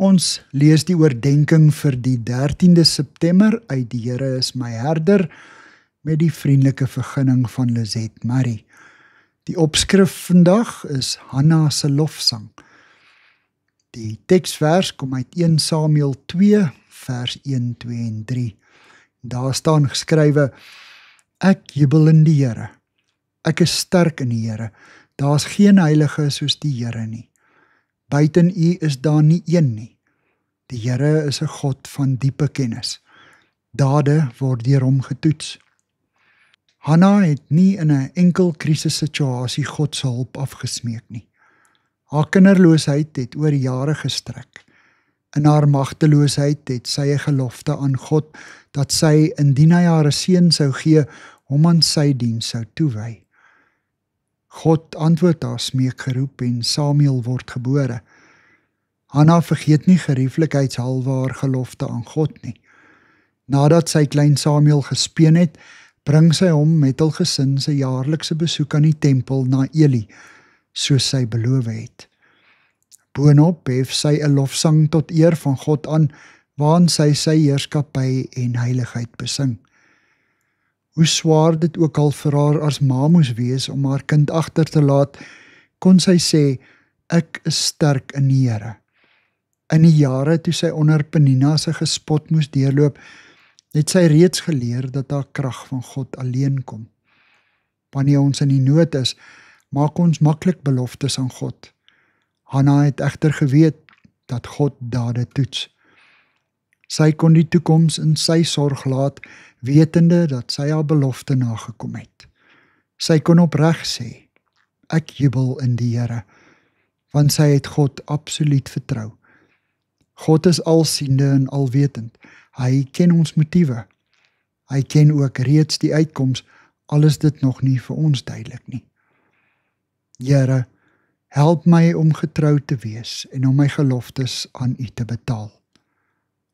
Ons lees die oordenking vir die 13de September uit Die Here is my herder met die vriendelike vergunning van Lizet Marie. Die opskrif vandag is Hanna se lofsang. Die teksvers kom uit 1 Samuel 2 vers 1, 2 en 3. Daar staan geskrywe: Ek jubel in die Here. Ek is sterk in die Here. Daar's geen heilige soos die Here nie. Buiten U is daar nie een nie. Die Here is 'n God van diepe kennis. Dade word deur hom getoets. Hanna het nie in 'n enkel krisissituasie God se hulp afgesmeek nie. Haar kinderloosheid het oor jare gestrek. In haar magteloosheid het sy 'n gelofte aan God dat sy, indien hy haar 'n seun sou gee, hom aan sy diens sou toewy. God antwoord haar smeekgeroep en Samuel word gebore. Hanna vergeet nie gerieflikheidshalwe haar gelofte aan God nie. Nadat sy klein Samuel gespeen het, bring sy hom met hul gesin se jaarlikse besoek aan die tempel na Eli, soos sy beloof het. Boonop hef sy 'n lofsang tot eer van God aan, waarin sy heerskappy en heiligheid besing. Hoe swaar dit ook al vir haar as ma moes wees om haar kind agter te laat, kon sy sê, ek is sterk in die Here. In die jare toe sy onder Penina se gespot moes deurloop, het sy reeds geleer dat haar krag van God alleen kom. Wanneer ons in die nood is, maak ons maklik beloftes aan God. Hanna het egter geweet dat God dade toets. Sy kon die toekoms in sy sorg laat, wetende dat sy haar belofte nagekom het. Sy kon opreg sê, ek jubel in die Here, want sy het God absoluut vertrou. God is alsiende en alwetend. Hy ken ons motiewe. Hy ken ook reeds die uitkoms, al is dit nog nie vir ons duidelik nie. Here, help my om getrou te wees en om my geloftes aan U te betaal.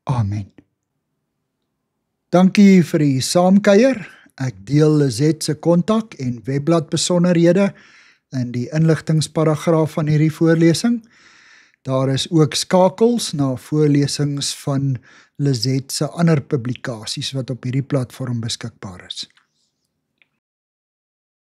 Amen. Dankie vir die saamkuier. Ek deel Lizet se kontak en webblad besonderhede in die inligtingsparagraaf van hierdie voorlesing. Daar is ook skakels na voorlesings van Lizet se ander publikasies wat op hierdie platform beskikbaar is.